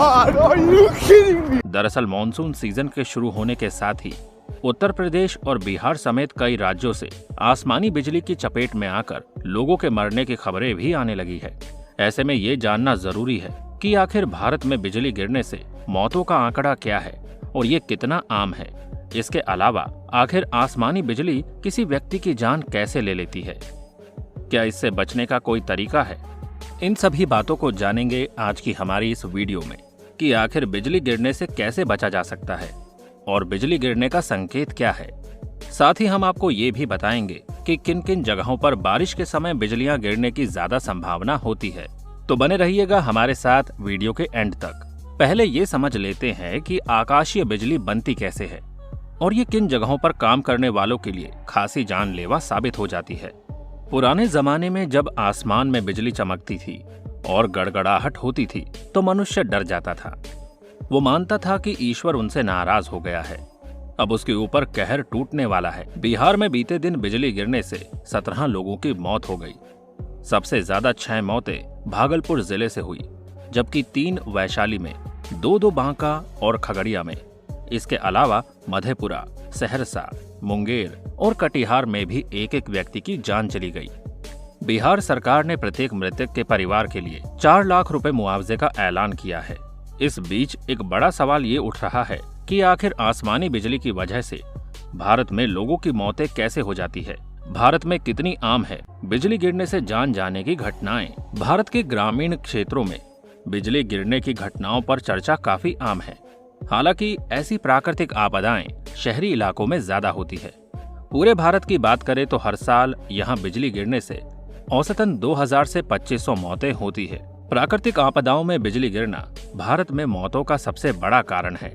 God, are you kidding me? दरअसल monsoon season के शुरू होने के साथ ही उत्तर प्रदेश और बिहार समेत कई राज्यों से आसमानी बिजली की चपेट में आकर लोगों के मरने की खबरें भी आने लगी है। ऐसे में ये जानना जरूरी है कि आखिर भारत में बिजली गिरने से मौतों का आंकड़ा क्या है और ये कितना आम है। इसके अलावा आखिर आसमानी बिजली किसी व्यक्ति की जान कैसे ले लेती है, क्या इससे बचने का कोई तरीका है? इन सभी बातों को जानेंगे आज की हमारी इस वीडियो में कि आखिर बिजली गिरने से कैसे बचा जा सकता है और बिजली गिरने का संकेत क्या है। साथ ही हम आपको ये भी बताएंगे कि किन किन जगहों पर बारिश के समय बिजलियां गिरने की ज्यादा संभावना होती है। तो बने रहिएगा हमारे साथ वीडियो के एंड तक। पहले ये समझ लेते हैं कि आकाशीय बिजली बनती कैसे है और ये किन जगहों पर काम करने वालों के लिए खासी जानलेवा साबित हो जाती है। पुराने जमाने में जब आसमान में बिजली चमकती थी और गड़गड़ाहट होती थी तो मनुष्य डर जाता था। वो मानता था कि ईश्वर उनसे नाराज हो गया है, अब उसके ऊपर कहर टूटने वाला है। बिहार में बीते दिन बिजली गिरने से 17 लोगों की मौत हो गई। सबसे ज्यादा 6 मौतें भागलपुर जिले से हुई, जबकि 3 वैशाली में, 2 बांका और खगड़िया में। इसके अलावा मधेपुरा, सहरसा, मुंगेर और कटिहार में भी एक व्यक्ति की जान चली गई। बिहार सरकार ने प्रत्येक मृतक के परिवार के लिए 4 लाख रुपए मुआवजे का ऐलान किया है। इस बीच एक बड़ा सवाल ये उठ रहा है कि आखिर आसमानी बिजली की वजह से भारत में लोगों की मौतें कैसे हो जाती है। भारत में कितनी आम है बिजली गिरने से जान जाने की घटनाएं। भारत के ग्रामीण क्षेत्रों में बिजली गिरने की घटनाओं पर चर्चा काफी आम है। हालांकि ऐसी प्राकृतिक आपदाएं शहरी इलाकों में ज्यादा होती है। पूरे भारत की बात करें तो हर साल यहाँ बिजली गिरने से औसतन 2000 से 2500 मौतें होती है। प्राकृतिक आपदाओं में बिजली गिरना भारत में मौतों का सबसे बड़ा कारण है।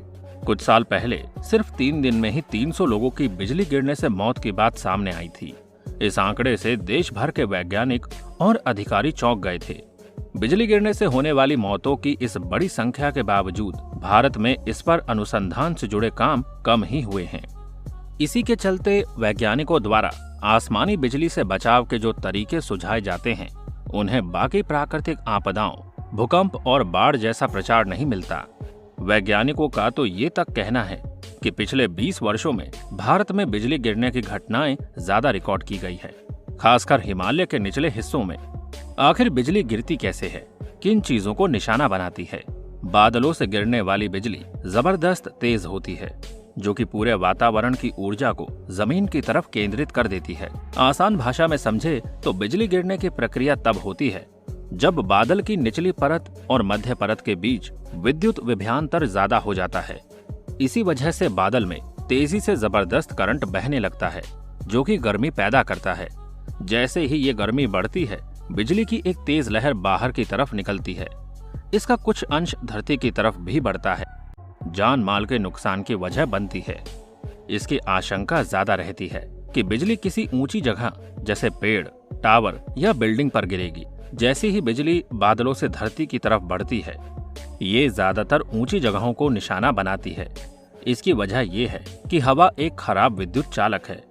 कुछ साल पहले सिर्फ 3 दिन में ही 300 लोगों की बिजली गिरने से मौत की बात सामने आई थी। इस आंकड़े से देश भर के वैज्ञानिक और अधिकारी चौंक गए थे। बिजली गिरने से होने वाली मौतों की इस बड़ी संख्या के बावजूद भारत में इस पर अनुसंधान से जुड़े काम कम ही हुए हैं। इसी के चलते वैज्ञानिकों द्वारा आसमानी बिजली से बचाव के जो तरीके सुझाए जाते हैं, उन्हें बाकी प्राकृतिक आपदाओं, भूकंप और बाढ़ जैसा प्रचार नहीं मिलता। वैज्ञानिकों का तो ये तक कहना है कि पिछले 20 वर्षों में भारत में बिजली गिरने की घटनाएं ज्यादा रिकॉर्ड की गई है, खासकर हिमालय के निचले हिस्सों में। आखिर बिजली गिरती कैसे है, किन चीजों को निशाना बनाती है? बादलों से गिरने वाली बिजली जबरदस्त तेज होती है, जो कि पूरे वातावरण की ऊर्जा को जमीन की तरफ केंद्रित कर देती है। आसान भाषा में समझे तो बिजली गिरने की प्रक्रिया तब होती है जब बादल की निचली परत और मध्य परत के बीच विद्युत विभवांतर ज्यादा हो जाता है। इसी वजह से बादल में तेजी से जबरदस्त करंट बहने लगता है, जो कि गर्मी पैदा करता है। जैसे ही ये गर्मी बढ़ती है, बिजली की एक तेज लहर बाहर की तरफ निकलती है। इसका कुछ अंश धरती की तरफ भी बढ़ता है, जान माल के नुकसान की वजह बनती है। इसकी आशंका ज्यादा रहती है कि बिजली किसी ऊंची जगह जैसे पेड़, टावर या बिल्डिंग पर गिरेगी। जैसे ही बिजली बादलों से धरती की तरफ बढ़ती है, ये ज्यादातर ऊंची जगहों को निशाना बनाती है। इसकी वजह यह है कि हवा एक खराब विद्युत चालक है।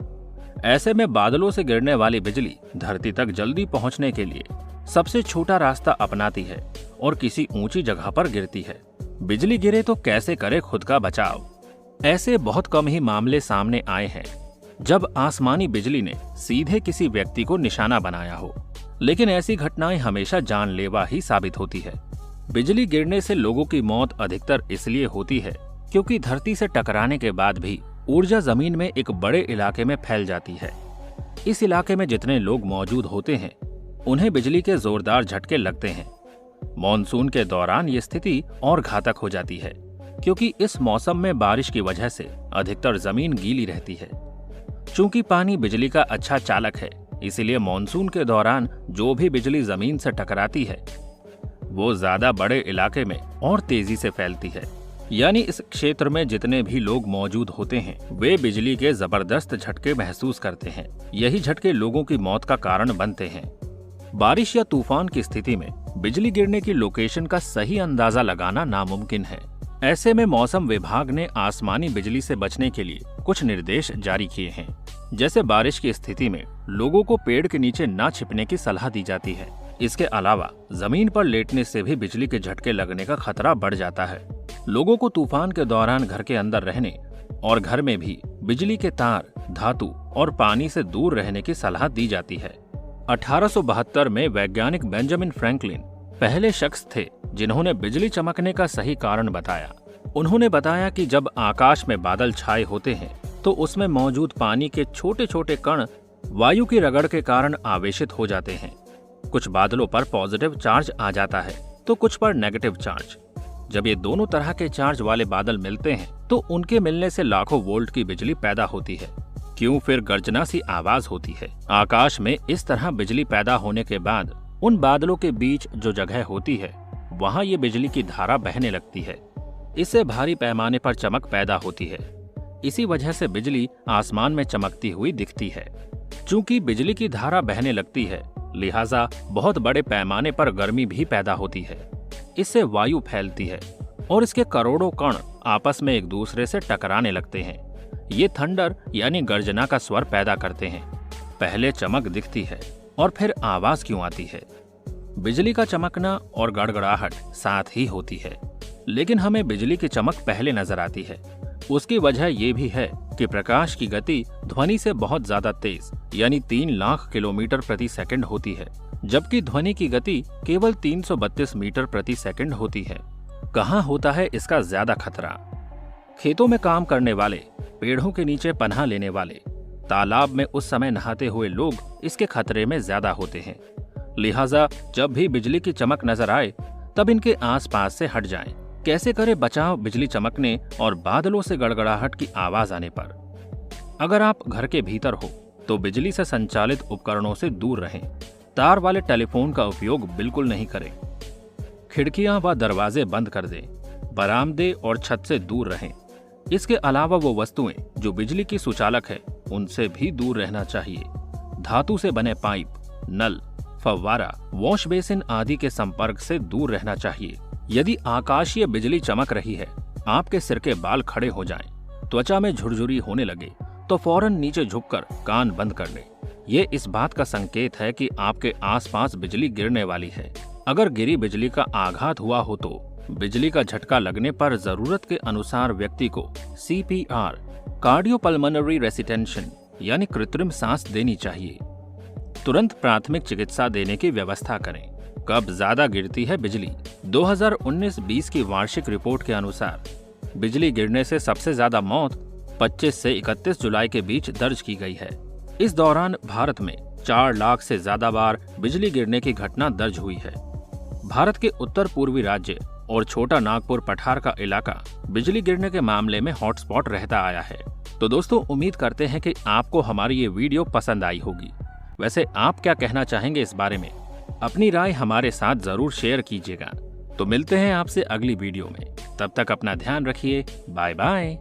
ऐसे में बादलों से गिरने वाली बिजली धरती तक जल्दी पहुंचने के लिए सबसे छोटा रास्ता अपनाती है और किसी ऊंची जगह पर गिरती है। बिजली गिरे तो कैसे करे खुद का बचाव? ऐसे बहुत कम ही मामले सामने आए हैं जब आसमानी बिजली ने सीधे किसी व्यक्ति को निशाना बनाया हो, लेकिन ऐसी घटनाएं हमेशा जानलेवा ही साबित होती है। बिजली गिरने से लोगों की मौत अधिकतर इसलिए होती है क्योंकि धरती से टकराने के बाद भी ऊर्जा जमीन में एक बड़े इलाके में फैल जाती है। इस इलाके में जितने लोग मौजूद होते हैं, उन्हें बिजली के जोरदार झटके लगते हैं। मॉनसून के दौरान ये स्थिति और घातक हो जाती है क्योंकि इस मौसम में बारिश की वजह से अधिकतर जमीन गीली रहती है। चूंकि पानी बिजली का अच्छा चालक है, इसीलिए मॉनसून के दौरान जो भी बिजली जमीन से टकराती है, वो ज्यादा बड़े इलाके में और तेजी से फैलती है। यानी इस क्षेत्र में जितने भी लोग मौजूद होते हैं, वे बिजली के जबरदस्त झटके महसूस करते हैं। यही झटके लोगों की मौत का कारण बनते हैं। बारिश या तूफान की स्थिति में बिजली गिरने की लोकेशन का सही अंदाजा लगाना नामुमकिन है। ऐसे में मौसम विभाग ने आसमानी बिजली से बचने के लिए कुछ निर्देश जारी किए हैं। जैसे बारिश की स्थिति में लोगों को पेड़ के नीचे न छिपने की सलाह दी जाती है। इसके अलावा जमीन पर लेटने से भी बिजली के झटके लगने का खतरा बढ़ जाता है। लोगों को तूफान के दौरान घर के अंदर रहने और घर में भी बिजली के तार, धातु और पानी से दूर रहने की सलाह दी जाती है। 1872 में वैज्ञानिक बेंजामिन फ्रैंकलिन पहले शख्स थे जिन्होंने बिजली चमकने का सही कारण बताया। उन्होंने बताया कि जब आकाश में बादल छाए होते हैं तो उसमें मौजूद पानी के छोटे छोटे कण वायु की रगड़ के कारण आवेशित हो जाते हैं। कुछ बादलों पर पॉजिटिव चार्ज आ जाता है तो कुछ पर नेगेटिव चार्ज। जब ये दोनों तरह के चार्ज वाले बादल मिलते हैं तो उनके मिलने से लाखों वोल्ट की बिजली पैदा होती है। क्यों फिर गर्जना सी आवाज होती है। आकाश में इस तरह बिजली पैदा होने के बाद उन बादलों के बीच जो जगह होती है वहां ये बिजली की धारा बहने लगती है। इससे भारी पैमाने पर चमक पैदा होती है। इसी वजह से बिजली आसमान में चमकती हुई दिखती है। चूंकि बिजली की धारा बहने लगती है, लिहाजा बहुत बड़े पैमाने पर गर्मी भी पैदा होती है। इससे वायु फैलती है और इसके करोड़ों कण आपस में एक दूसरे से टकराने लगते हैं। ये थंडर यानी गर्जना का स्वर पैदा करते हैं। पहले चमक दिखती है और फिर आवाज क्यों आती है? बिजली का चमकना और गड़गड़ाहट साथ ही होती है, लेकिन हमें बिजली की चमक पहले नजर आती है। उसकी वजह यह भी है कि प्रकाश की गति ध्वनि से बहुत ज्यादा तेज यानी 3 लाख किलोमीटर प्रति सेकंड होती है, जबकि ध्वनि की गति केवल 332 मीटर प्रति सेकंड होती है। कहाँ होता है इसका ज्यादा खतरा? खेतों में काम करने वाले, पेड़ों के नीचे पनाह लेने वाले, तालाब में उस समय नहाते हुए लोग इसके खतरे में ज्यादा होते हैं। लिहाजा जब भी बिजली की चमक नजर आए तब इनके आसपास से हट जाएं। कैसे करें बचाव बिजली चमकने और बादलों से गड़गड़ाहट की आवाज आने पर? अगर आप घर के भीतर हो तो बिजली से संचालित उपकरणों से दूर रहें। तार वाले टेलीफोन का उपयोग बिल्कुल नहीं करें। खिड़कियां व दरवाजे बंद कर दें। बरामदे और छत से दूर रहें। इसके अलावा वो वस्तुएं जो बिजली की सुचालक है उनसे भी दूर रहना चाहिए। धातु से बने पाइप, नल, फव्वारा, वॉश बेसिन आदि के संपर्क से दूर रहना चाहिए। यदि आकाशीय बिजली चमक रही है, आपके सिर के बाल खड़े हो जाएं, त्वचा में झुरझुरी होने लगे तो फौरन नीचे झुककर कान बंद कर लें। ये इस बात का संकेत है कि आपके आसपास बिजली गिरने वाली है। अगर गिरी बिजली का आघात हुआ हो तो बिजली का झटका लगने पर जरूरत के अनुसार व्यक्ति को CPR, कार्डियोपल्मोनरी रेसिटेंशन यानी कृत्रिम सांस देनी चाहिए। तुरंत प्राथमिक चिकित्सा देने की व्यवस्था करें। कब ज्यादा गिरती है बिजली? 2019-20 की वार्षिक रिपोर्ट के अनुसार बिजली गिरने से सबसे ज्यादा मौत 25 से 31 जुलाई के बीच दर्ज की गई है। इस दौरान भारत में 4 लाख से ज्यादा बार बिजली गिरने की घटना दर्ज हुई है। भारत के उत्तर पूर्वी राज्य और छोटा नागपुर पठार का इलाका बिजली गिरने के मामले में हॉटस्पॉट रहता आया है। तो दोस्तों, उम्मीद करते हैं कि आपको हमारी ये वीडियो पसंद आई होगी। वैसे आप क्या कहना चाहेंगे इस बारे में? अपनी राय हमारे साथ जरूर शेयर कीजिएगा। तो मिलते हैं आपसे अगली वीडियो में। तब तक अपना ध्यान रखिए। Bye bye.